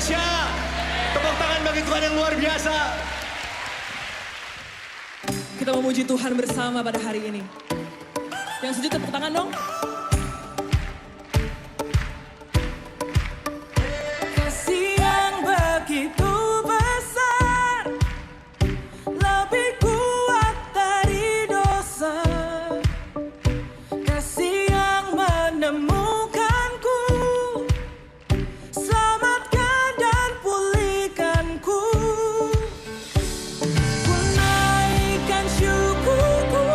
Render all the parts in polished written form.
Indonesia. Tepuk tangan bagi Tuhan yang luar biasa. Kita memuji Tuhan bersama pada hari ini. Yang setuju tepuk tangan dong. Kasih yang begitu besar, lebih kuat dari dosa. Kasih yang menemukanku, selamatkan dan pulihkanku. Ku naikkan syukurku,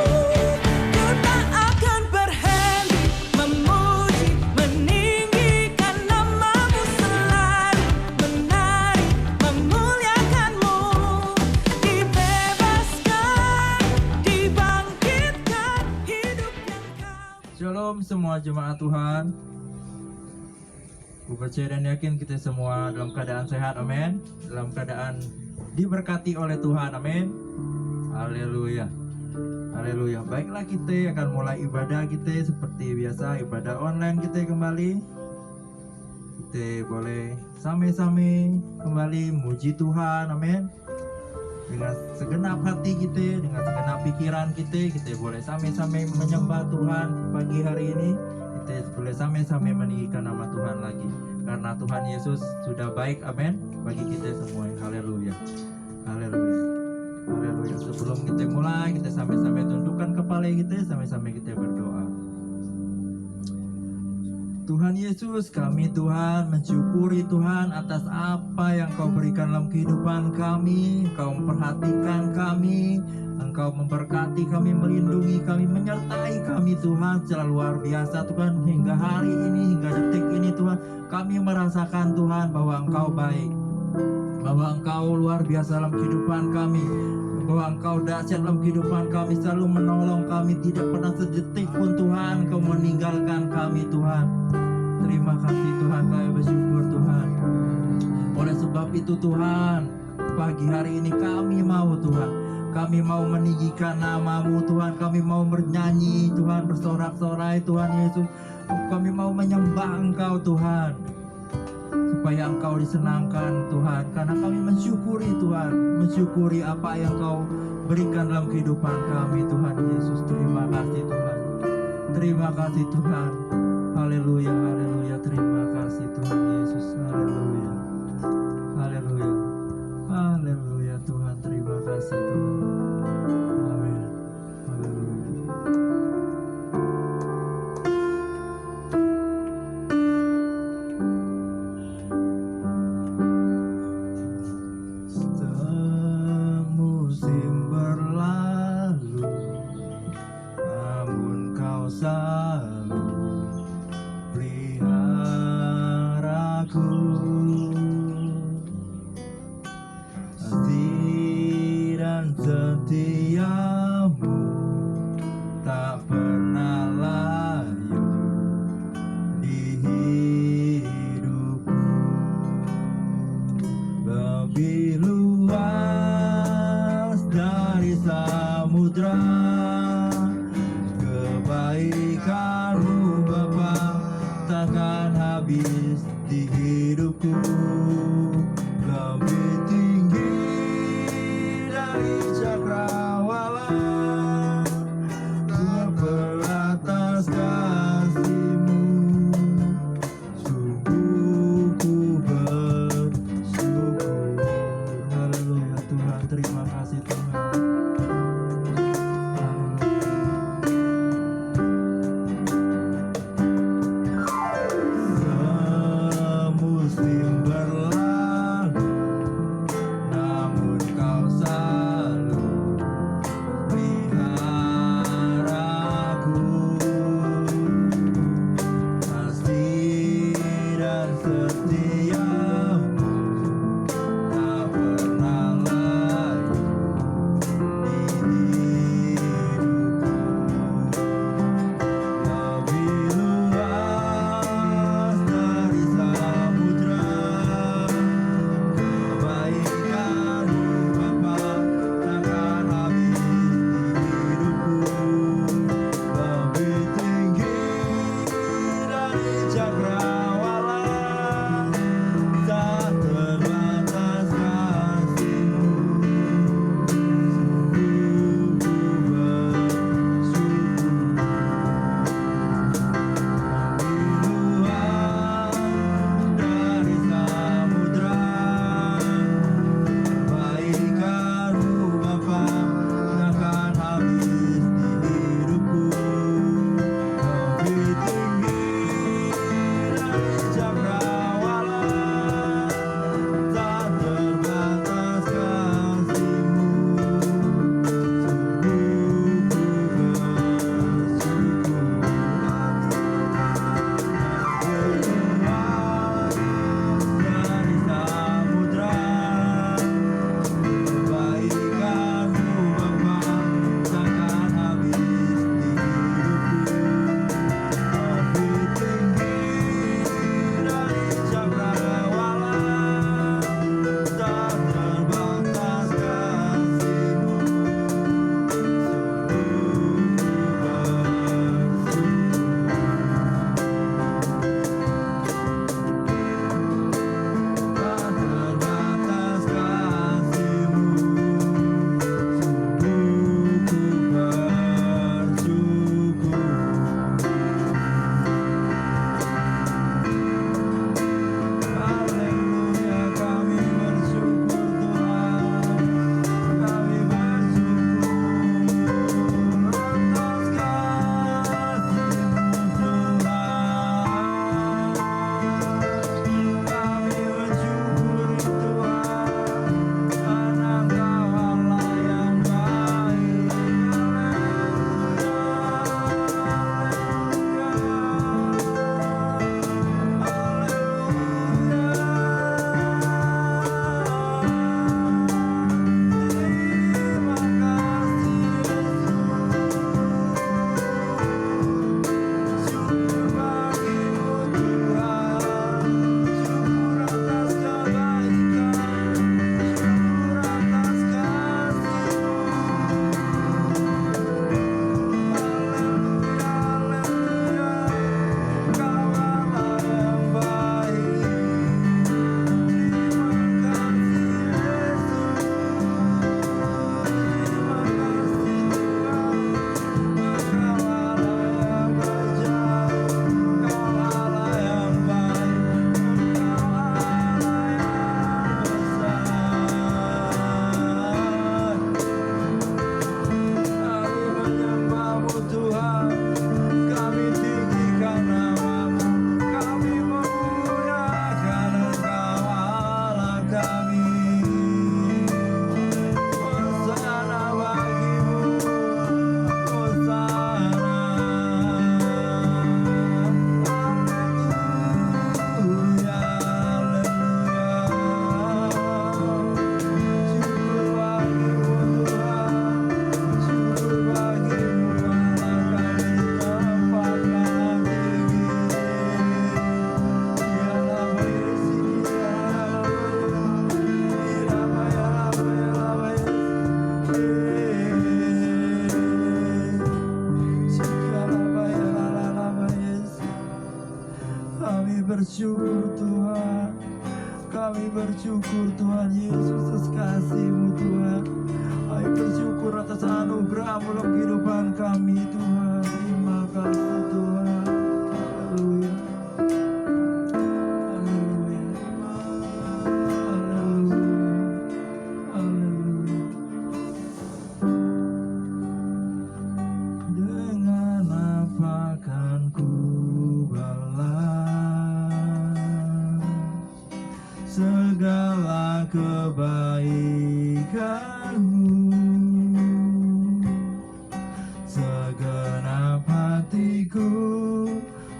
ku tak akan berhenti memuji, meninggikan namamu selalu, menari, memuliakanmu. Dibebaskan, dibangkitkan, hidup yang kau. Shalom semua jemaat Tuhan. Ku percaya dan yakin kita semua dalam keadaan sehat, amin. Dalam keadaan diberkati oleh Tuhan, amin. Haleluya. Haleluya. Baiklah, kita akan mulai ibadah kita seperti biasa, ibadah online kita kembali. Kita boleh sama-sama kembali muji Tuhan, amin. Dengan segenap hati kita, dengan segenap pikiran kita boleh sama-sama menyembah Tuhan pagi hari ini. Kita boleh sama-sama meninggikan nama Tuhan lagi. Karena Tuhan Yesus sudah baik, amin, bagi kita semua. Haleluya. Haleluya. Haleluya. Sebelum kita mulai, kita sama-sama tundukkan kepala kita, sama-sama kita berdoa. Tuhan Yesus, kami Tuhan mensyukuri Tuhan atas apa yang Kau berikan dalam kehidupan kami. Kau memperhatikan kami, Engkau memberkati kami, melindungi kami, menyertai kami Tuhan secara luar biasa Tuhan. Hingga hari ini, hingga detik ini Tuhan, kami merasakan Tuhan bahwa Engkau baik, bahwa Engkau luar biasa dalam kehidupan kami, bahwa Engkau dahsyat dalam kehidupan kami, selalu menolong kami, tidak pernah sedetik pun Tuhan Kau meninggalkan kami Tuhan. Terima kasih Tuhan, kami bersyukur Tuhan. Oleh sebab itu Tuhan, pagi hari ini kami mau Tuhan, kami mau meninggikan nama-Mu Tuhan, kami mau bernyanyi Tuhan, bersorak-sorai Tuhan Yesus. Kami mau menyembah Engkau Tuhan, supaya Engkau disenangkan Tuhan, karena kami mensyukuri Tuhan, mensyukuri apa yang Kau berikan dalam kehidupan kami Tuhan Yesus. Terima kasih Tuhan, terima kasih Tuhan. Haleluya, haleluya, terima kasih Tuhan Yesus. Haleluya, haleluya, haleluya Tuhan, terima kasih Tuhan. Amin. Haleluya. Musim berlalu, namun Kau selalu peliharaku. Kasih dan setiamu tak pernah layu di hidupku. Lebih luas dari samudra kebaikan bersyukur Tuhan. Kami bersyukur Tuhan Yesus atas kasih-Mu Tuhan. Kami bersyukur atas anugerah-Mu dalam kehidupan kami Tuhan. Terima kasih Tuhan. Haleluya. Haleluya. Haleluya. Haleluya. Dengan apa kan ku balas segala kebaikan-Mu? Segenap hatiku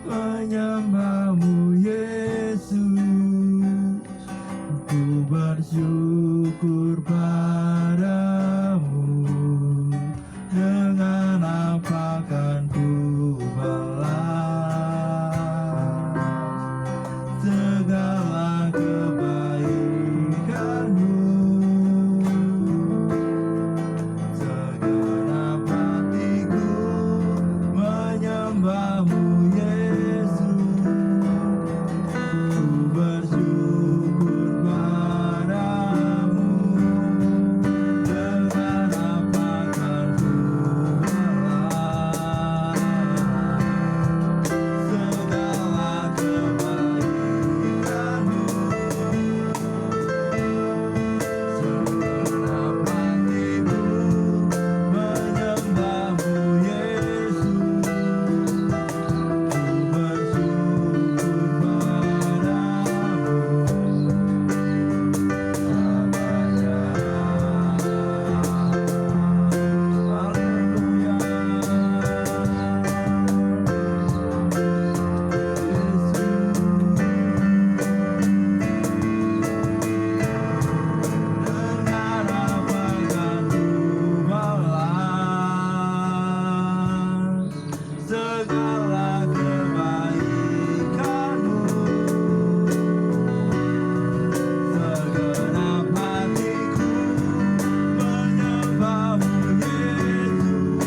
menyembah-Mu Yesus. Ku bersyukur padamu. Dengan apa kan ku balas segala kebaikan-Mu? Segenap hatiku menyembah-Mu Yesus. Ku bersyukur padamu. Dengan apa kan ku balas segala kebaikan-Mu? Segenap hatiku menyembah-Mu Yesus. Ku bersyukur padamu. Segala kebaikan-Mu. Segenap hatiku menyembah-Mu Yesus.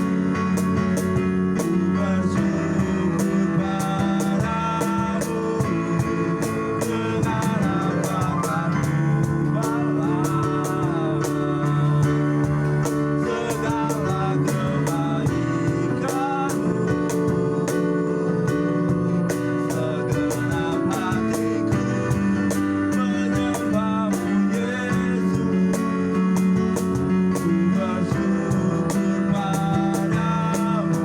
Ku bersyukur padamu. Dengan apa kan ku balas segala kebaikan-Mu? Segenap hatiku menyembah-Mu Yesus. Ku bersyukur padamu.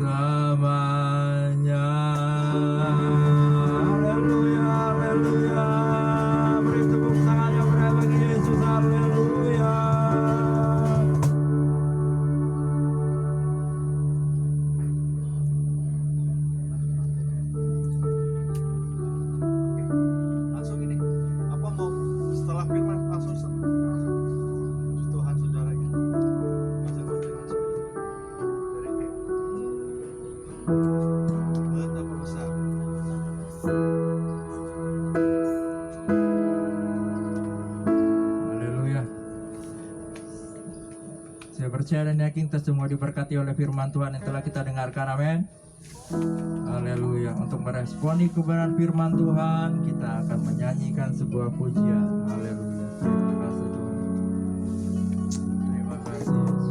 Selamanya. Haleluya, haleluya. Beri tepuk tangan yang meriah bagi Yesus. Haleluya. Langsung ini, apa mau setelah firman langsung puji Tuhan saudaranya. Baca kunjungan sebentar. Dari tim. Betapa besar. Haleluya. Saya percaya dan yakin kita semua diberkati oleh firman Tuhan yang telah kita dengarkan. Amin. Haleluya. Untuk meresponi kebenaran firman Tuhan, kita akan menyanyikan sebuah pujian. Haleluya. Terima kasih Tuhan. Terima kasih Yesus.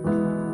Haleluya.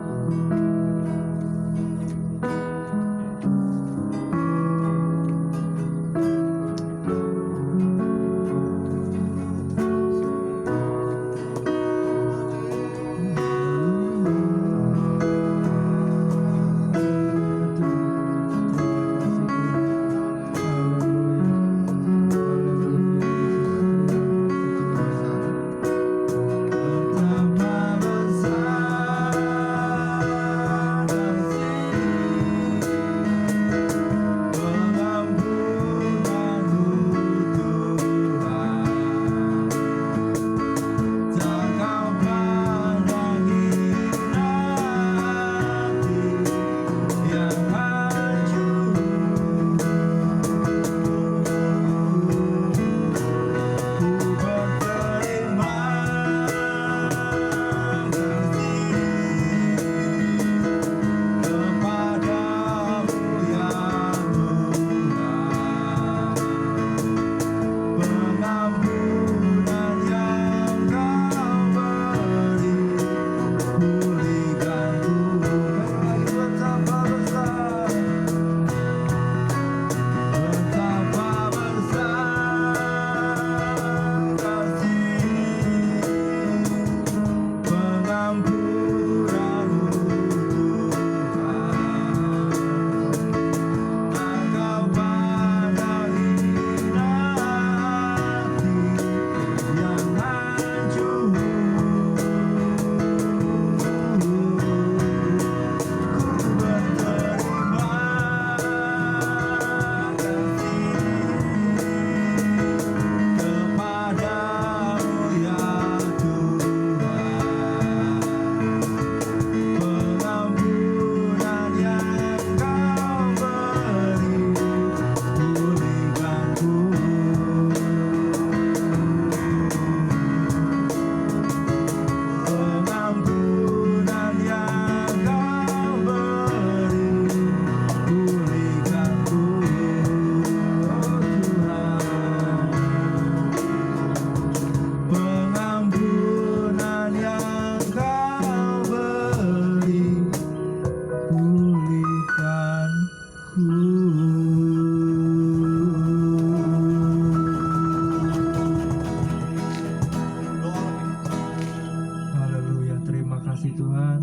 kasih Tuhan.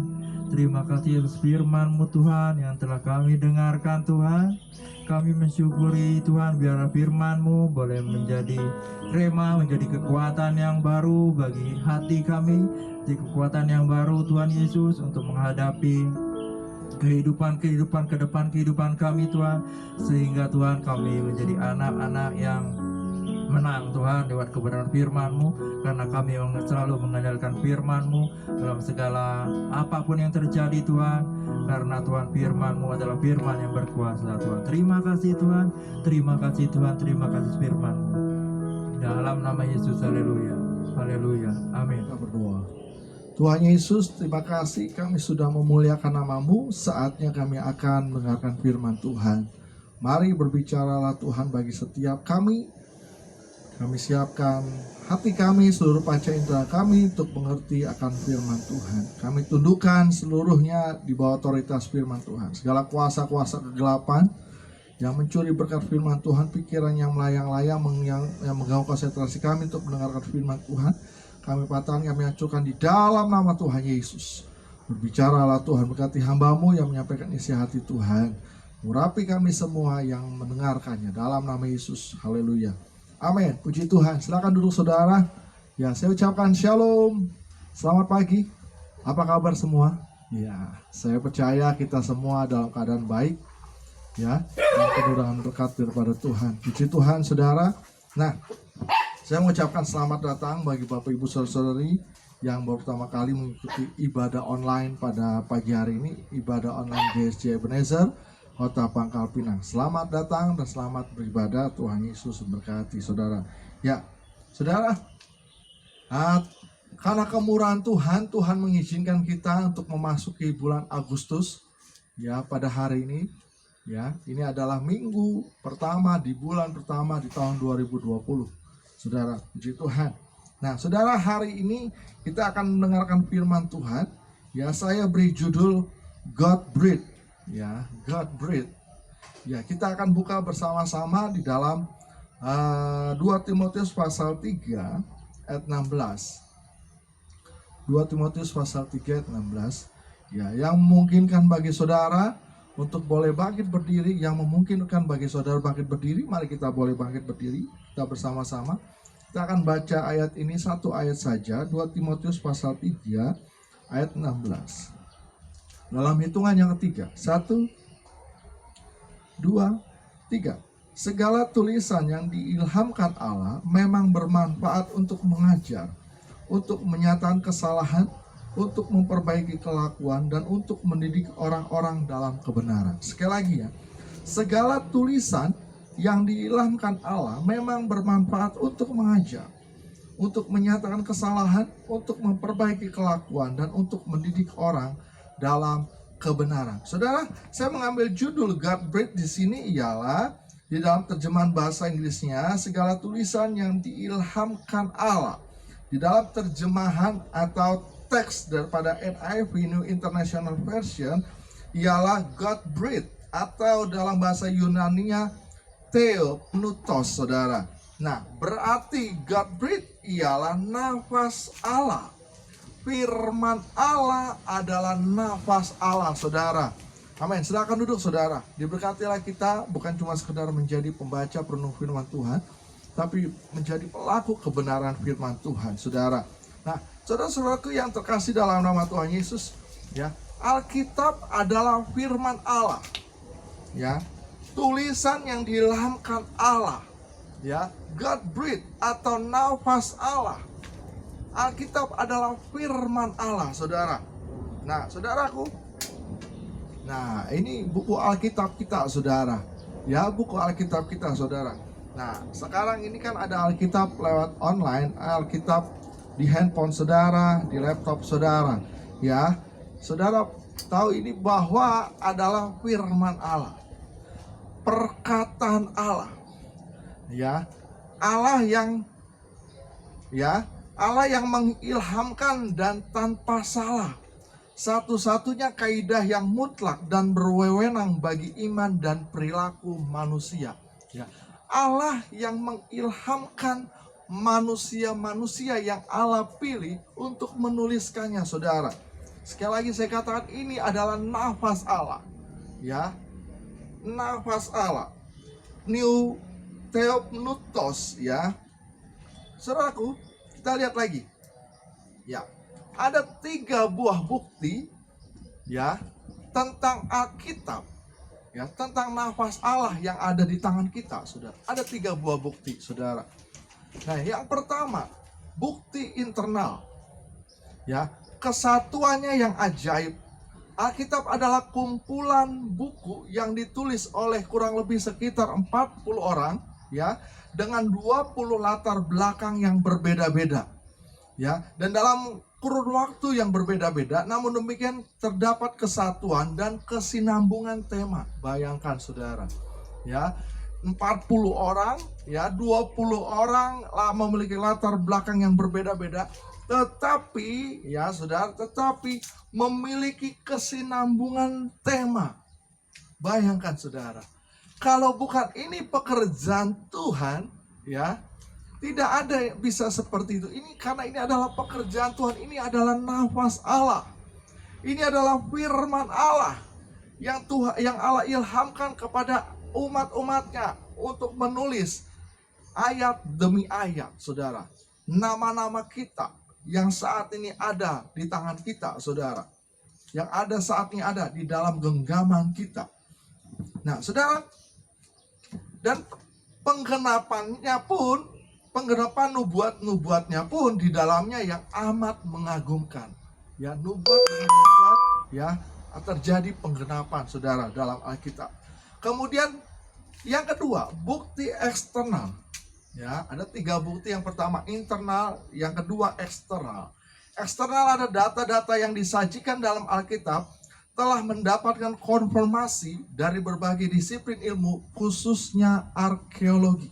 Terima kasih atas firman-Mu Tuhan yang telah kami dengarkan Tuhan. Kami mensyukuri Tuhan, biarlah firman-Mu boleh menjadi rema, menjadi kekuatan yang baru bagi hati kami, jadi kekuatan yang baru Tuhan Yesus untuk menghadapi kehidupan ke depan kehidupan kami Tuhan, sehingga Tuhan kami menjadi anak-anak yang menang Tuhan lewat kebenaran firman-Mu, karena kami selalu mengandalkan firman-Mu dalam segala apapun yang terjadi Tuhan, karena Tuhan firman-Mu adalah firman yang berkuasa Tuhan. Terima kasih Tuhan, terima kasih Tuhan, terima kasih firman-Mu. Dalam nama Yesus, haleluya, haleluya, amin. Kita berdoa. Tuhan Yesus, terima kasih kami sudah memuliakan nama-Mu. Saatnya kami akan mendengarkan firman Tuhan. Mari berbicaralah Tuhan bagi setiap kami. Kami siapkan hati kami, seluruh panca indera kami untuk mengerti akan firman Tuhan. Kami tundukkan seluruhnya di bawah otoritas firman Tuhan. Segala kuasa-kuasa kegelapan yang mencuri berkat firman Tuhan, pikiran yang melayang-layang yang mengganggu konsentrasi kami untuk mendengarkan firman Tuhan, kami patahkan, kami hancurkan di dalam nama Tuhan Yesus. Berbicaralah Tuhan, berkati hamba-Mu yang menyampaikan isi hati Tuhan. Urapi kami semua yang mendengarkannya dalam nama Yesus. Haleluya. Amin. Puji Tuhan. Silakan duduk saudara. Ya, saya ucapkan shalom. Selamat pagi. Apa kabar semua? Ya, saya percaya kita semua dalam keadaan baik. Ya, dan penuh dengan berkat daripada Tuhan. Puji Tuhan saudara. Nah, saya mengucapkan selamat datang bagi Bapak Ibu Saudara-saudari yang baru pertama kali mengikuti ibadah online pada pagi hari ini, ibadah online GSJ Ebenezer Kota Pangkal Pinang. Selamat datang dan selamat beribadah. Tuhan Yesus memberkati saudara. Ya, saudara, karena kemurahan Tuhan, Tuhan mengizinkan kita untuk memasuki bulan Agustus. Ya, pada hari ini, ya, ini adalah minggu pertama di bulan pertama di tahun 2020. Saudara, puji Tuhan. Nah, saudara, hari ini kita akan mendengarkan firman Tuhan. Ya, saya beri judul God Breathed. Ya, God Breathed. Ya, kita akan buka bersama-sama di dalam 2 Timotius pasal 3 ayat 16. 2 Timotius pasal 3 ayat 16. Ya, yang memungkinkan bagi saudara untuk boleh bangkit berdiri, yang memungkinkan bagi saudara bangkit berdiri, mari kita boleh bangkit berdiri, kita bersama-sama. Kita akan baca ayat ini satu ayat saja, 2 Timotius pasal 3 ayat 16. Dalam hitungan yang ketiga, 1, 2, 3. Segala tulisan yang diilhamkan Allah memang bermanfaat untuk mengajar, untuk menyatakan kesalahan, untuk memperbaiki kelakuan, dan untuk mendidik orang-orang dalam kebenaran. Sekali lagi ya, segala tulisan yang diilhamkan Allah memang bermanfaat untuk mengajar, untuk menyatakan kesalahan, untuk memperbaiki kelakuan, dan untuk mendidik orang dalam kebenaran. Saudara, saya mengambil judul God Breathed di sini ialah di dalam terjemahan bahasa Inggrisnya segala tulisan yang diilhamkan Allah. Di dalam terjemahan atau teks daripada NIV New International Version ialah God Breathed, atau dalam bahasa Yunani-nya Theopneustos, saudara. Nah, berarti God Breathed ialah nafas Allah. Firman Allah adalah nafas Allah, saudara. Amin. Silakan duduk, saudara. Diberkatilah kita bukan cuma sekedar menjadi pembaca perenung firman Tuhan, tapi menjadi pelaku kebenaran firman Tuhan, saudara. Nah, saudara-saudaraku yang terkasih dalam nama Tuhan Yesus, ya, Alkitab adalah firman Allah, ya, tulisan yang diilhamkan Allah, ya, God breathed atau nafas Allah. Alkitab adalah firman Allah, saudara. Nah, saudaraku, nah ini buku Alkitab kita, saudara. Ya, buku Alkitab kita, saudara. Nah, sekarang ini kan ada Alkitab lewat online, Alkitab di handphone saudara, di laptop saudara. Ya, saudara tahu ini bahwa adalah firman Allah, perkataan Allah. Ya, Allah yang mengilhamkan dan tanpa salah, satu-satunya kaidah yang mutlak dan berwenang bagi iman dan perilaku manusia. Ya, Allah yang mengilhamkan manusia-manusia yang Allah pilih untuk menuliskannya, saudara. Sekali lagi saya katakan ini adalah nafas Allah. Ya, nafas Allah. New Theopneustos, ya. Saudaraku, kita lihat lagi. Ya, ada 3 buah bukti, ya, tentang Alkitab, ya, tentang nafas Allah yang ada di tangan kita, saudara. Ada 3 buah bukti, saudara. Nah, yang pertama, bukti internal, ya, kesatuannya yang ajaib. Alkitab adalah kumpulan buku yang ditulis oleh kurang lebih sekitar 40 orang, ya, dengan 20 latar belakang yang berbeda-beda. Ya, dan dalam kurun waktu yang berbeda-beda, namun demikian terdapat kesatuan dan kesinambungan tema. Bayangkan saudara, ya, 40 orang, ya, 20 orang memiliki latar belakang yang berbeda-beda, tetapi ya saudara, tetapi memiliki kesinambungan tema. Bayangkan saudara, kalau bukan ini pekerjaan Tuhan, ya, tidak ada yang bisa seperti itu. Ini karena ini adalah pekerjaan Tuhan, ini adalah nafas Allah. Ini adalah firman Allah yang Allah ilhamkan kepada umat-umatnya untuk menulis ayat demi ayat, saudara. Nama-nama kita yang saat ini ada di tangan kita, saudara. Yang ada saat ini ada di dalam genggaman kita. Nah, saudara, dan penggenapan nubuatnya pun di dalamnya yang amat mengagumkan. Ya, nubuat dengan nubuat, ya, terjadi penggenapan, saudara, dalam Alkitab. Kemudian yang kedua, bukti eksternal. Ya, ada 3 bukti. Yang pertama internal, yang kedua eksternal. Eksternal ada data-data yang disajikan dalam Alkitab telah mendapatkan konfirmasi dari berbagai disiplin ilmu, khususnya arkeologi.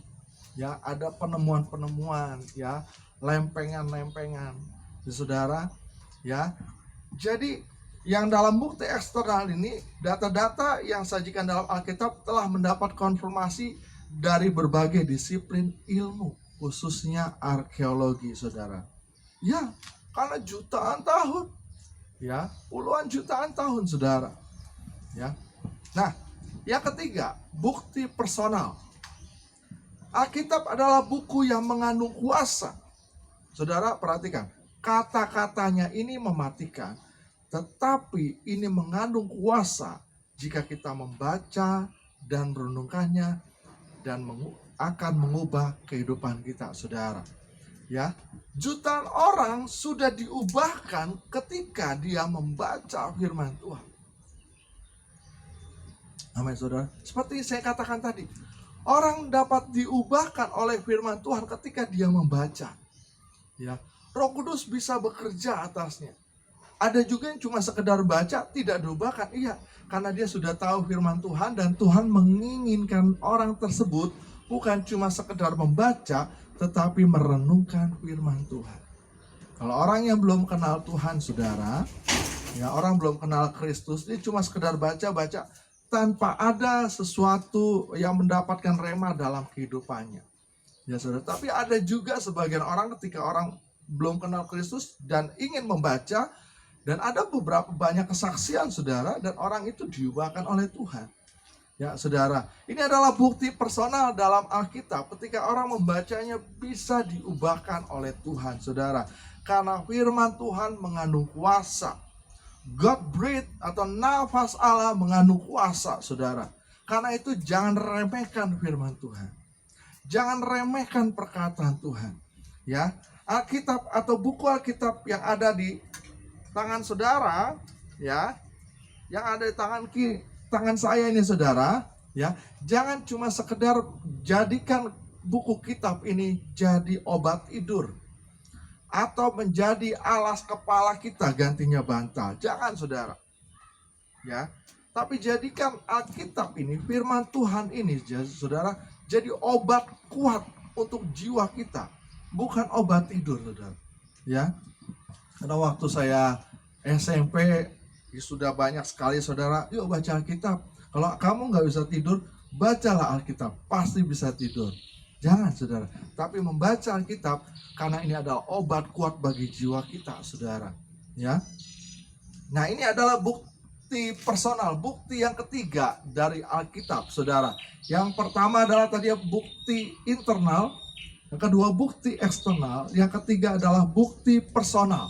Ya, ada penemuan-penemuan, ya, lempengan-lempengan, saudara, ya. Jadi yang dalam bukti eksternal ini, data-data yang sajikan dalam Alkitab telah mendapat konfirmasi dari berbagai disiplin ilmu, khususnya arkeologi, saudara. Ya, karena jutaan tahun, ya, puluhan jutaan tahun, saudara. Ya. Nah, yang ketiga, bukti personal. Alkitab adalah buku yang mengandung kuasa. Saudara, perhatikan, kata-katanya ini mematikan, tetapi ini mengandung kuasa jika kita membaca dan merenungkannya dan akan mengubah kehidupan kita, saudara. Ya, jutaan orang sudah diubahkan ketika dia membaca firman Tuhan. Amin, saudara. Seperti saya katakan tadi, orang dapat diubahkan oleh firman Tuhan ketika dia membaca. Ya, Roh Kudus bisa bekerja atasnya. Ada juga yang cuma sekedar baca tidak diubahkan, iya, karena dia sudah tahu firman Tuhan dan Tuhan menginginkan orang tersebut bukan cuma sekedar membaca, tetapi merenungkan firman Tuhan. Kalau orang yang belum kenal Tuhan, saudara, ya, orang belum kenal Kristus, dia cuma sekedar baca-baca tanpa ada sesuatu yang mendapatkan rema dalam kehidupannya. Ya, saudara, tapi ada juga sebagian orang ketika orang belum kenal Kristus dan ingin membaca, dan ada beberapa banyak kesaksian, saudara, dan orang itu diubahkan oleh Tuhan. Ya, saudara, ini adalah bukti personal dalam Alkitab. Ketika orang membacanya bisa diubahkan oleh Tuhan, saudara. Karena firman Tuhan mengandung kuasa. God breathe atau nafas Allah mengandung kuasa, saudara. Karena itu jangan remehkan firman Tuhan. Jangan remehkan perkataan Tuhan. Ya, Alkitab atau buku Alkitab yang ada di tangan saudara, ya, yang ada di tangan saya ini, saudara, ya, jangan cuma sekedar jadikan buku kitab ini jadi obat tidur atau menjadi alas kepala kita gantinya bantal. Jangan, saudara. Ya, tapi jadikan Alkitab ini, firman Tuhan ini, saudara, jadi obat kuat untuk jiwa kita, bukan obat tidur, saudara. Ya. Karena waktu saya SMP sudah banyak sekali, saudara, yuk baca Alkitab. Kalau kamu nggak bisa tidur, bacalah Alkitab, pasti bisa tidur. Jangan, saudara, tapi membaca Alkitab karena ini adalah obat kuat bagi jiwa kita, saudara. Ya. Nah, ini adalah bukti personal, bukti yang ketiga dari Alkitab, saudara. Yang pertama adalah tadi bukti internal, yang kedua bukti eksternal, yang ketiga adalah bukti personal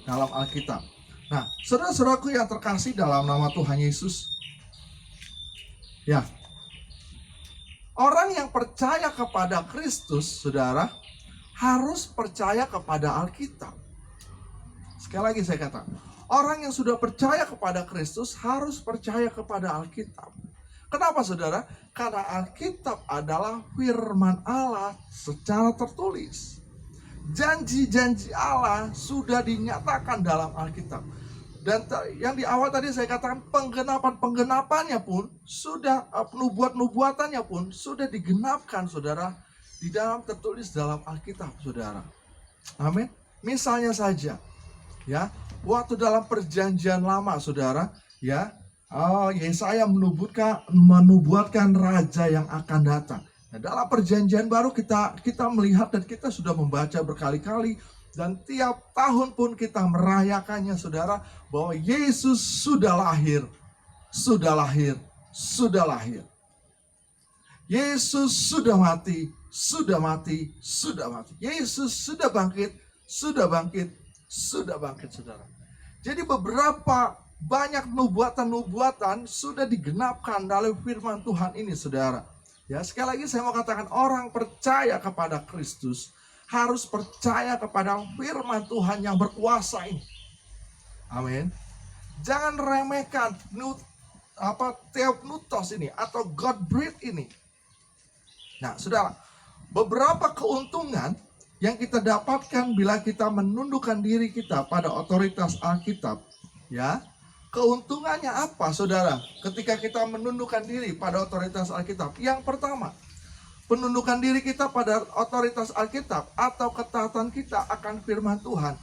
dalam Alkitab. Nah, saudara-saudaraku yang terkasih dalam nama Tuhan Yesus, ya, orang yang percaya kepada Kristus, saudara, harus percaya kepada Alkitab. Sekali lagi saya katakan, orang yang sudah percaya kepada Kristus harus percaya kepada Alkitab. Kenapa, saudara? Karena Alkitab adalah firman Allah secara tertulis. Janji-janji Allah sudah dinyatakan dalam Alkitab. Dan yang di awal tadi saya katakan, penggenapan-penggenapannya pun sudah, nubuat-nubuatannya pun sudah digenapkan, saudara, di dalam tertulis dalam Alkitab, saudara. Amin. Misalnya saja, ya, waktu dalam perjanjian lama, saudara, ya, Yesaya menubuatkan raja yang akan datang. Nah, dalam perjanjian baru kita melihat dan kita sudah membaca berkali-kali, dan tiap tahun pun kita merayakannya, saudara, bahwa Yesus sudah lahir, sudah lahir, sudah lahir. Yesus sudah mati, sudah mati, sudah mati. Yesus sudah bangkit, sudah bangkit, sudah bangkit, saudara. Jadi beberapa banyak nubuatan-nubuatan sudah digenapkan dalam firman Tuhan ini, saudara. Ya, sekali lagi saya mau katakan, orang percaya kepada Kristus harus percaya kepada firman Tuhan yang berkuasa ini. Amin. Jangan remehkan theopneustos ini atau God breathed ini. Nah, saudara, beberapa keuntungan yang kita dapatkan bila kita menundukkan diri kita pada otoritas Alkitab, ya. Keuntungannya apa, saudara, ketika kita menundukkan diri pada otoritas Alkitab? Yang pertama, penundukan diri kita pada otoritas Alkitab atau ketaatan kita akan firman Tuhan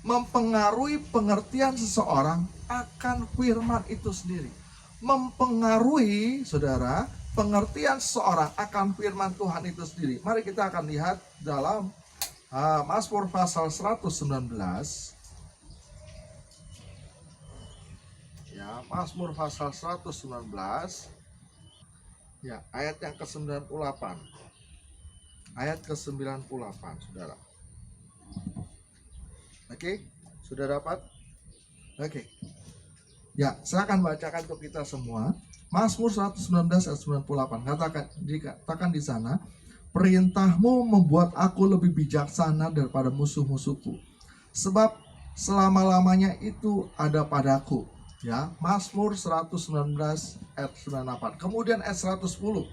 mempengaruhi pengertian seseorang akan firman itu sendiri. Mempengaruhi, saudara, pengertian seseorang akan firman Tuhan itu sendiri. Mari kita akan lihat dalam Mazmur pasal 119. Ya, Mazmur pasal 119. Ya, ayat yang ke-98. Ayat ke-98, saudara. Oke, sudah dapat? Oke. Ya, saya akan bacakan untuk kita semua. Mazmur 119 ayat 98. Dikatakan di sana, perintahmu membuat aku lebih bijaksana daripada musuh-musuhku, sebab selama-lamanya itu ada padaku. Ya, Mazmur 119 ayat 98. Kemudian ayat 110.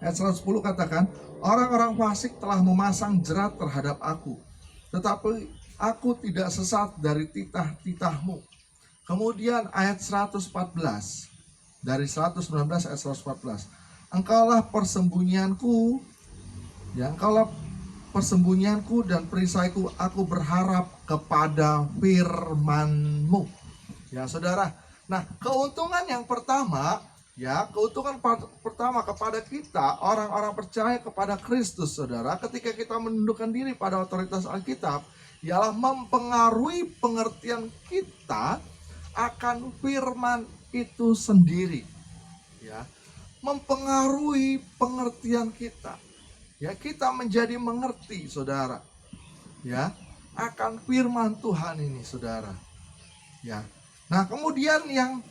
Ayat 110 katakan, orang-orang fasik telah memasang jerat terhadap aku, tetapi aku tidak sesat dari titah-titahmu. Kemudian ayat 114. Dari 119 ayat 114. Engkaulah persembunyianku, ya, engkaulah persembunyianku dan perisaiku, aku berharap kepada firman-Mu. Ya, saudara. Nah, keuntungan yang pertama, ya, keuntungan pertama kepada kita, orang-orang percaya kepada Kristus, saudara, ketika kita menundukkan diri pada otoritas Alkitab, ialah mempengaruhi pengertian kita akan firman itu sendiri. Ya, mempengaruhi pengertian kita. Ya, kita menjadi mengerti, saudara, ya, akan firman Tuhan ini, saudara. Ya. Nah, kemudian yang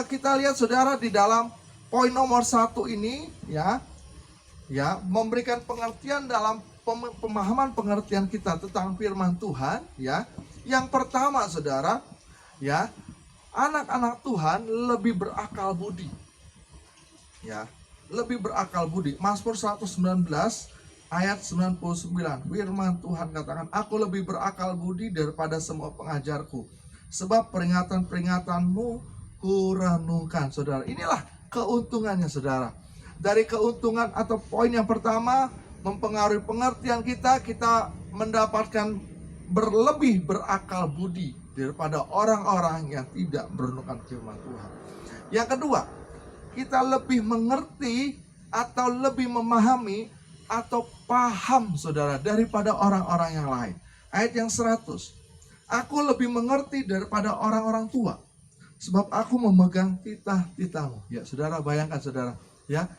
kita lihat, saudara, di dalam poin nomor 1 ini, ya, memberikan pengertian dalam pemahaman pengertian kita tentang firman Tuhan, ya. Yang pertama, saudara, ya, anak-anak Tuhan lebih berakal budi. Ya, lebih berakal budi. Mazmur 119 ayat 99. Firman Tuhan katakan, aku lebih berakal budi daripada semua pengajarku, sebab peringatan-peringatanmu kurenungkan. Saudara, inilah keuntungannya, saudara. Dari keuntungan atau poin yang pertama, mempengaruhi pengertian kita mendapatkan berlebih berakal budi daripada orang-orang yang tidak merenungkan firman Tuhan. Yang kedua, kita lebih mengerti atau lebih memahami atau paham, saudara, daripada orang-orang yang lain. Ayat yang 100. Aku lebih mengerti daripada orang-orang tua, sebab aku memegang titah-titahmu. Ya, saudara, bayangkan saudara, ya.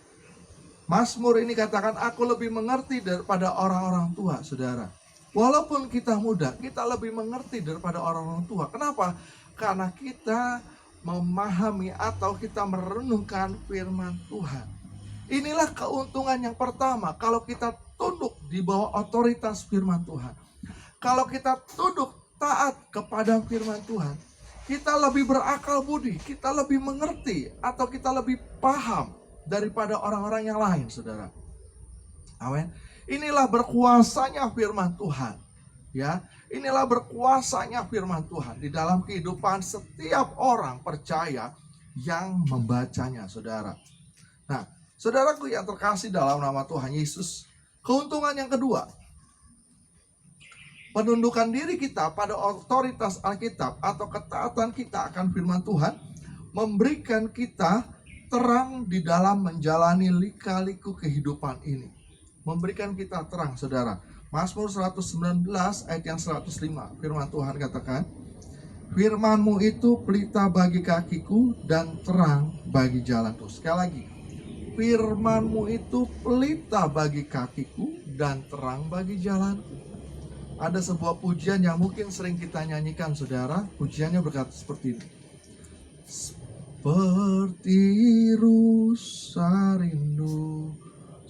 Mazmur ini katakan, aku lebih mengerti daripada orang-orang tua, saudara. Walaupun kita muda, kita lebih mengerti daripada orang-orang tua. Kenapa? Karena kita memahami atau kita merenungkan firman Tuhan. Inilah keuntungan yang pertama kalau kita tunduk di bawah otoritas firman Tuhan. Kalau kita tunduk taat kepada firman Tuhan, kita lebih berakal budi, kita lebih mengerti atau kita lebih paham daripada orang-orang yang lain, saudara. Amin. Inilah berkuasanya firman Tuhan. Ya, inilah berkuasanya firman Tuhan di dalam kehidupan setiap orang percaya yang membacanya, saudara. Nah, saudaraku yang terkasih dalam nama Tuhan Yesus, keuntungan yang kedua, penundukan diri kita pada otoritas Alkitab atau ketaatan kita akan firman Tuhan memberikan kita terang di dalam menjalani lika-liku kehidupan ini. Memberikan kita terang, saudara. Mazmur 119 ayat yang 105, firman Tuhan katakan, firman-Mu itu pelita bagi kakiku dan terang bagi jalanku. Sekali lagi, firman-Mu itu pelita bagi kakiku dan terang bagi jalanku. Ada sebuah pujian yang mungkin sering kita nyanyikan, saudara. Pujiannya berkata seperti ini. Seperti rusa rindu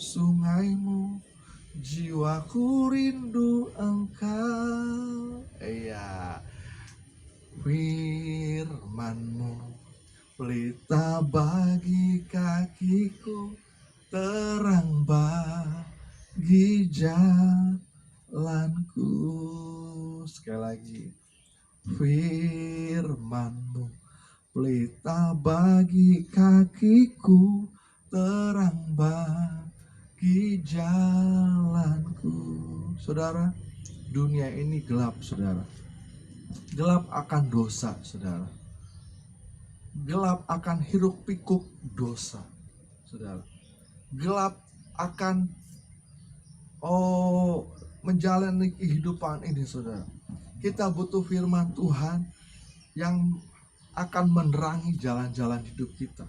sungaimu, jiwaku rindu Engkau. Iya. Firman-Mu pelita bagi kakiku, terang bagi jalanku. Sekali lagi, firman-Mu pelita bagi kakiku, terang bagi jalanku. Saudara, dunia ini gelap, saudara. Gelap akan dosa, saudara. Gelap akan hiruk pikuk dosa, saudara. Gelap akan menjalani kehidupan ini, saudara. Kita butuh firman Tuhan yang akan menerangi jalan-jalan hidup kita.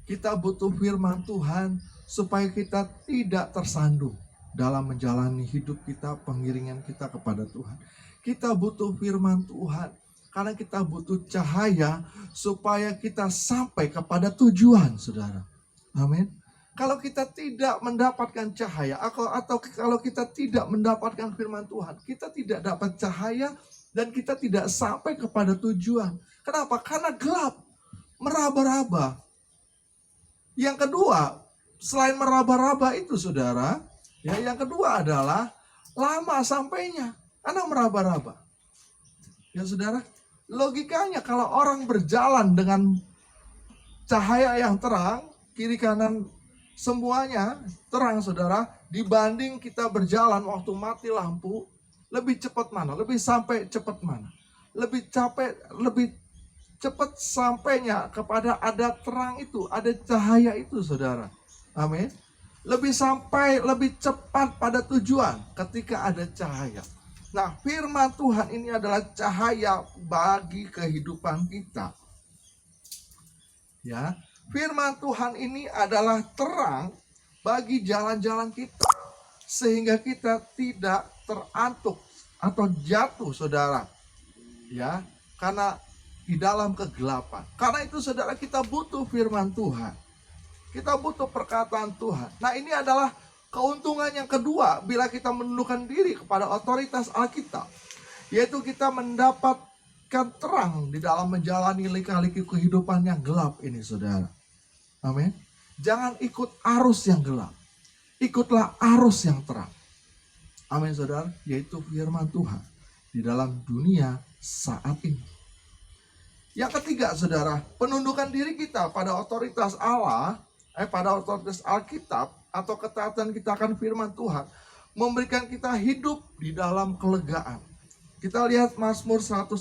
Kita butuh firman Tuhan supaya kita tidak tersandung dalam menjalani hidup kita, pengiringan kita kepada Tuhan. Kita butuh firman Tuhan karena kita butuh cahaya supaya kita sampai kepada tujuan, saudara. Amin. Kalau kita tidak mendapatkan cahaya atau kalau kita tidak mendapatkan firman Tuhan, kita tidak dapat cahaya dan kita tidak sampai kepada tujuan. Kenapa? Karena gelap, meraba-raba. Yang kedua, selain meraba-raba itu, saudara, ya, yang kedua adalah lama sampainya, karena meraba-raba. Ya, saudara, logikanya kalau orang berjalan dengan cahaya yang terang, kiri kanan semuanya terang, saudara, dibanding kita berjalan waktu mati lampu, lebih cepat mana? Lebih sampai cepat mana? Lebih cepat sampainya kepada ada terang itu, ada cahaya itu, saudara. Amin. Lebih cepat pada tujuan ketika ada cahaya. Nah, firman Tuhan ini adalah cahaya bagi kehidupan kita. Ya, firman Tuhan ini adalah terang bagi jalan-jalan kita, sehingga kita tidak terantuk atau jatuh, saudara. Ya, karena di dalam kegelapan. Karena itu, saudara, kita butuh firman Tuhan. Kita butuh perkataan Tuhan. Nah, ini adalah keuntungan yang kedua bila kita menundukkan diri kepada otoritas Alkitab, yaitu kita mendapatkan terang di dalam menjalani lika-liku kehidupan yang gelap ini, saudara. Amin. Jangan ikut arus yang gelap. Ikutlah arus yang terang. Amin, saudara. Yaitu firman Tuhan di dalam dunia saat ini. Yang ketiga, saudara, penundukan diri kita pada otoritas Allah, pada otoritas Alkitab atau ketaatan kita akan firman Tuhan, memberikan kita hidup di dalam kelegaan. Kita lihat Mazmur 119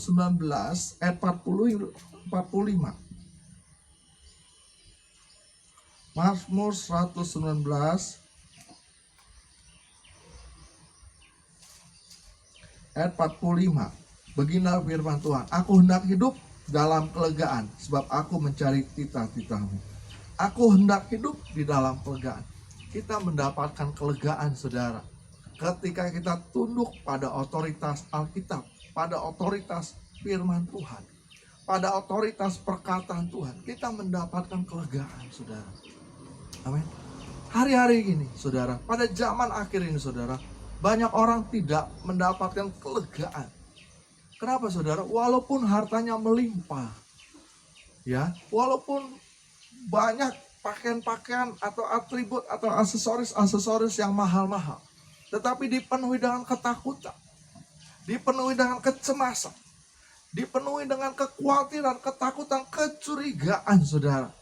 ayat 45. Mazmur 119 ayat 45. Beginilah firman Tuhan, aku hendak hidup dalam kelegaan, sebab aku mencari titah-titahmu. Aku hendak hidup di dalam kelegaan. Kita mendapatkan kelegaan, saudara, ketika kita tunduk pada otoritas Alkitab, pada otoritas firman Tuhan, pada otoritas perkataan Tuhan. Kita mendapatkan kelegaan, saudara. Amin. Hari-hari ini, saudara, pada zaman akhir ini, saudara, banyak orang tidak mendapatkan kelegaan. Kenapa, saudara? Walaupun hartanya melimpah, ya, walaupun banyak pakaian-pakaian atau atribut atau aksesoris yang mahal-mahal, tetapi dipenuhi dengan ketakutan, dipenuhi dengan kecemasan, dipenuhi dengan kekhawatiran, ketakutan, kecurigaan, saudara.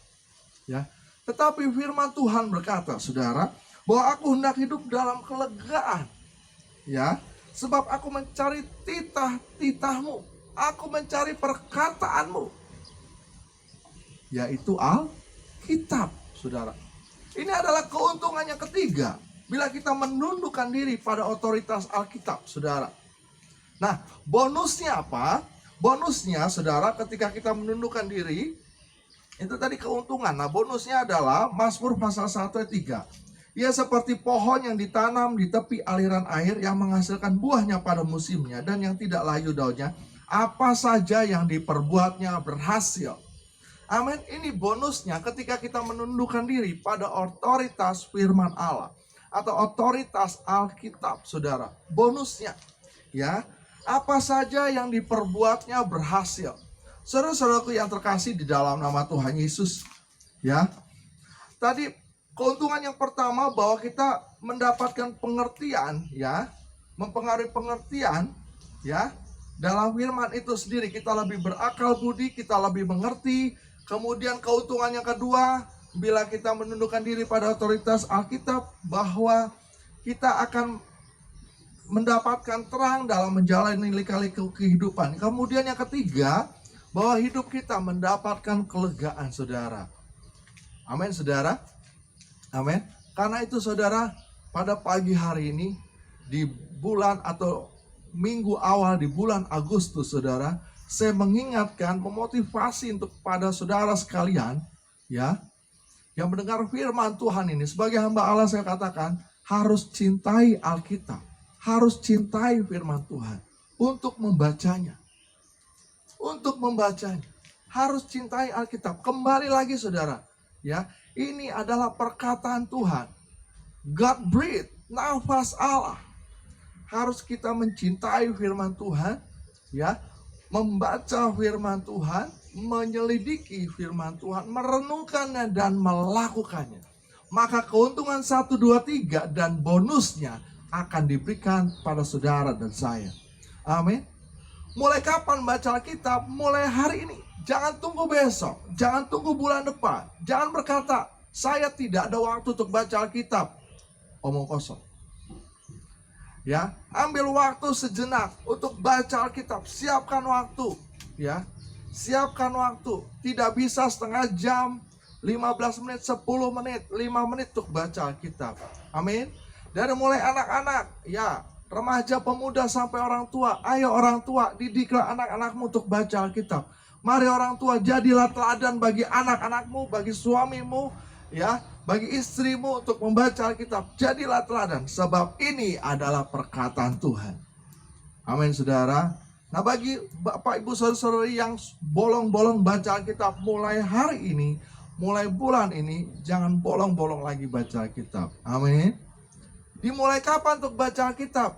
Ya, tetapi firman Tuhan berkata, saudara, bahwa aku hendak hidup dalam kelegaan. Ya, sebab aku mencari titah-titahmu, aku mencari perkataanmu, yaitu Alkitab, saudara. Ini adalah keuntungan yang ketiga bila kita menundukkan diri pada otoritas Alkitab, saudara. Nah, bonusnya apa? Bonusnya, saudara, ketika kita menundukkan diri, itu tadi keuntungan. Nah, bonusnya adalah Mazmur pasal 1 ayat 3. Ia seperti pohon yang ditanam di tepi aliran air, yang menghasilkan buahnya pada musimnya, dan yang tidak layu daunnya. Apa saja yang diperbuatnya berhasil. Amin. Ini bonusnya ketika kita menundukkan diri pada otoritas firman Allah atau otoritas Alkitab, saudara. Bonusnya, ya, apa saja yang diperbuatnya berhasil. Saudara-saudaraku yang terkasih di dalam nama Tuhan Yesus, ya. Tadi keuntungan yang pertama bahwa kita mendapatkan pengertian, ya, mempengaruhi pengertian, ya, dalam firman itu sendiri. Kita lebih berakal budi, kita lebih mengerti. Kemudian keuntungan yang kedua, bila kita menundukkan diri pada otoritas Alkitab, bahwa kita akan mendapatkan terang dalam menjalani lika-liku kehidupan. Kemudian yang ketiga, bahwa hidup kita mendapatkan kelegaan, saudara. Amin, saudara. Amin. Karena itu, saudara, pada pagi hari ini, di bulan atau minggu awal di bulan Agustus, saudara, saya mengingatkan, memotivasi untuk pada saudara sekalian, ya, yang mendengar firman Tuhan ini. Sebagai hamba Allah saya katakan, harus cintai Alkitab, harus cintai firman Tuhan untuk membacanya. Untuk membacanya, harus cintai Alkitab. Kembali lagi, saudara, ya, ini adalah perkataan Tuhan. God breathe, nafas Allah. Harus kita mencintai firman Tuhan, ya, membaca firman Tuhan, menyelidiki firman Tuhan, merenungkannya dan melakukannya. Maka keuntungan 1, 2, 3 dan bonusnya akan diberikan pada saudara dan saya. Amin. Mulai kapan baca Alkitab? Mulai hari ini. Jangan tunggu besok, jangan tunggu bulan depan. Jangan berkata, saya tidak ada waktu untuk baca Alkitab. Omong kosong. Ya, ambil waktu sejenak untuk baca Alkitab. Siapkan waktu, ya. Siapkan waktu. Tidak bisa setengah jam, 15 menit, 10 menit, 5 menit untuk baca Alkitab. Amin. Dari mulai anak-anak, ya, remaja, pemuda sampai orang tua. Ayo orang tua, didiklah anak-anakmu untuk baca Alkitab. Mari orang tua, jadilah teladan bagi anak-anakmu, bagi suamimu, ya, bagi istrimu untuk membaca Alkitab. Jadilah teladan, sebab ini adalah perkataan Tuhan. Amin, saudara. Nah, bagi Bapak Ibu Saudara-saudari yang bolong-bolong baca Alkitab, mulai hari ini, mulai bulan ini, jangan bolong-bolong lagi baca Alkitab. Amin. Dimulai kapan untuk baca Alkitab?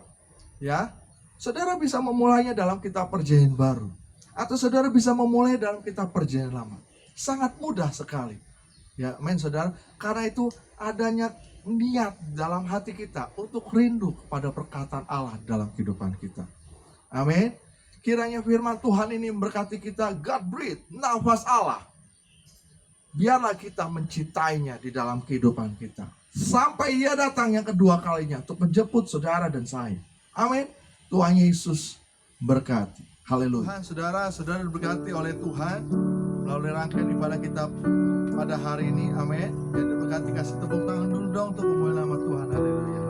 Ya, saudara bisa memulainya dalam kitab Perjanjian Baru, atau saudara bisa memulai dalam kitab Perjanjian Lama. Sangat mudah sekali. Ya, amin, saudara. Karena itu adanya niat dalam hati kita untuk rindu kepada perkataan Allah dalam kehidupan kita. Amin. Kiranya firman Tuhan ini memberkati kita. God breathe, nafas Allah. Biarlah kita mencintainya di dalam kehidupan kita. Sampai ia datang yang kedua kalinya untuk menjemput saudara dan saya. Amin. Tuhan Yesus berkati. Haleluya. Saudara diberkati oleh Tuhan melalui rangkaian ibadah kita pada hari ini. Amin. Jadi diberkati, kasih tepuk tangan dulu dong untuk memuliakan nama Tuhan. Haleluya.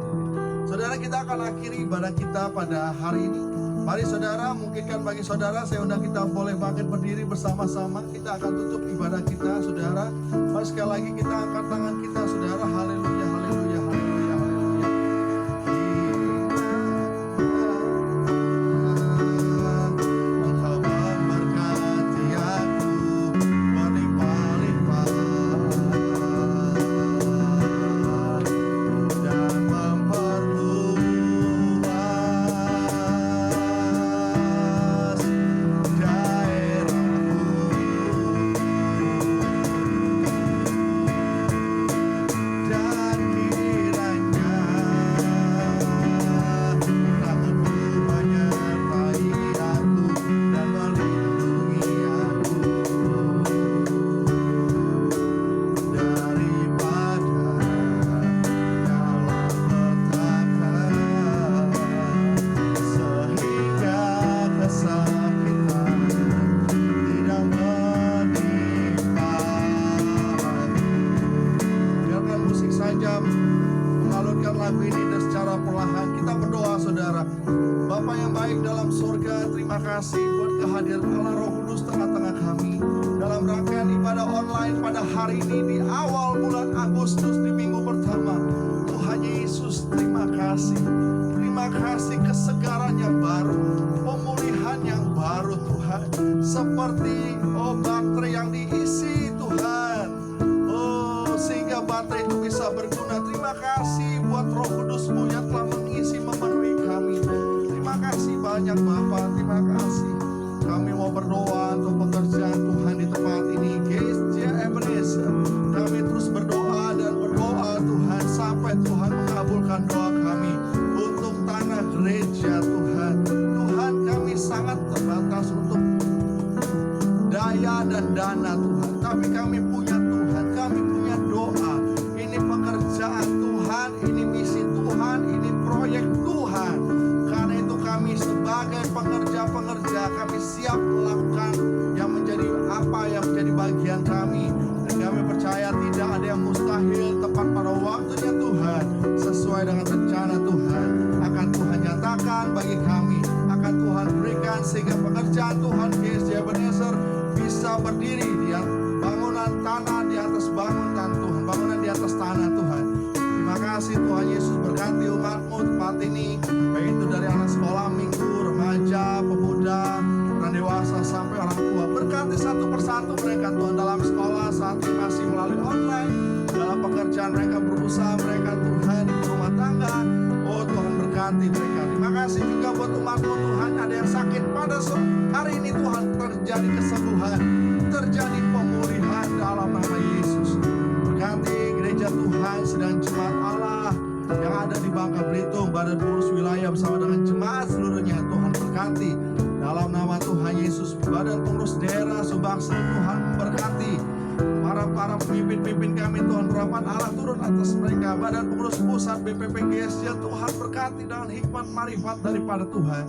Saudara, kita akan akhiri ibadah kita pada hari ini Mari saudara, mungkinkan bagi saudara, saya undang kita boleh bangkit berdiri bersama-sama. Kita akan tutup ibadah kita, saudara. Mari sekali lagi kita angkat tangan kita, saudara. Haleluya, haleluya, haleluya, haleluya. Engkau memberkati aku berlimpah-limpah dan memperluas daerahmu. Dan kiranya rahmat-Mu menyertai aku dan melindungi aku daripada dalam petaka, sehingga kesakitan tidak menimpa aku. Biarkan musik saja mengalunkan lagu ini dan secara perlahan kita berdoa, saudara. Bapa yang baik dalam surga, terima kasih buat kehadiran Allah Roh Kudus tengah-tengah kami dalam rangkaian ibadah online pada hari ini di awal bulan Agustus di minggu pertama. Tuhan Yesus, terima kasih. Terima kasih kesegaran yang baru, pemulihan yang baru Tuhan. Seperti baterai yang diisi Tuhan. Sehingga baterai itu bisa berguna. Terima kasih buat Roh Kudus-Mu yang telah mengisi, memenuhi kami. Terima kasih banyak Bapak, terima kasih. Kami mau berdoa untuk pekerjaan Tuhan di tempat ini, Gereja Ebenezer. Kami terus berdoa dan berdoa Tuhan, sampai Tuhan mengabulkan doa kami untuk tanah gereja Tuhan. Tuhan, kami sangat terbatas untuk daya dan dana Tuhan, tapi kami punya Tuhan, kami punya doa. Ini pekerjaan Tuhan, ini misi Tuhan, ini proyek Tuhan. Karena itu kami sebagai pengerja-pengerja, kami siap melakukan yang menjadi apa yang menjadi bagian kami. Dan kami percaya tidak ada yang mustahil, tepat pada waktunya Tuhan, sesuai dengan rencana Tuhan, akan Tuhan nyatakan bagi kami, akan Tuhan berikan, sehingga pekerjaan Tuhan Gereja Ebenezer bisa berdiri di bangunan tanah di atas bangunan Tuhan, bangunan di atas tanah Tuhan. Terima kasih Tuhan Yesus, berkati umat-Mu tempat ini, baik itu dari anak sekolah minggu, remaja, pemuda, orang dewasa sampai orang tua. Berkati satu persatu mereka Tuhan dalam sekolah saat ini masih melalui online, dalam pekerjaan mereka berusaha mereka Tuhan di rumah tangga. Oh Tuhan, berkati mereka. Terima kasih juga buat umat-Mu Tuhan, ada yang sakit pada hari ini Tuhan, terjadi kesembuhan, terjadi pemulihan dalam nama Yesus. Berkati gereja Tuhan, sedang jemaat Allah yang ada di Bangka Belitung, Badan Pengurus Wilayah bersama dengan jemaat seluruhnya. Tuhan berkati dalam nama Tuhan Yesus. Badan Pengurus Daerah Subaksel, Tuhan berkati para pemimpin-pemimpin kami Tuhan, harapan Allah turun atas mereka. Badan Pengurus Pusat BPPGS, ya Tuhan berkati dengan hikmat marifat daripada Tuhan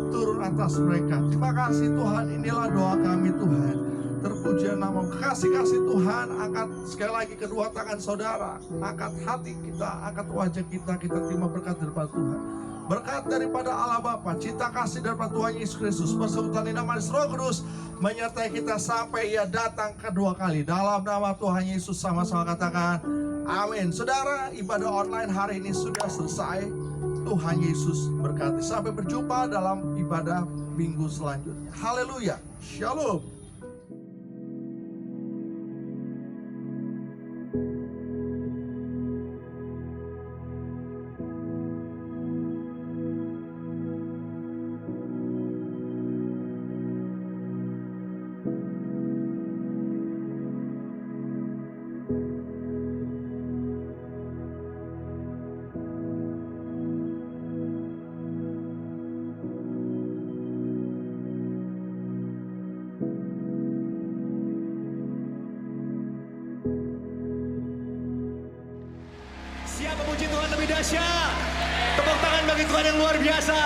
turun atas mereka. Terima kasih Tuhan, inilah doa kami Tuhan. Terpuji nama kasih Tuhan. Angkat sekali lagi kedua tangan saudara, angkat hati kita, angkat wajah kita, kita terima berkat daripada Tuhan. Berkat daripada Allah Bapa, cinta kasih daripada Tuhan Yesus Kristus, persekutuan nama Roh Kudus menyertai kita sampai Ia datang kedua kali. Dalam nama Tuhan Yesus sama-sama katakan amin. Saudara, ibadah online hari ini sudah selesai. Tuhan Yesus berkati. Sampai berjumpa dalam ibadah minggu selanjutnya. Haleluya. Shalom. Siapa puji Tuhan lebih dahsyat? Tepuk tangan bagi Tuhan yang luar biasa.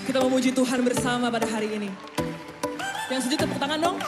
Kita memuji Tuhan bersama pada hari ini. Yang setuju tepuk tangan dong.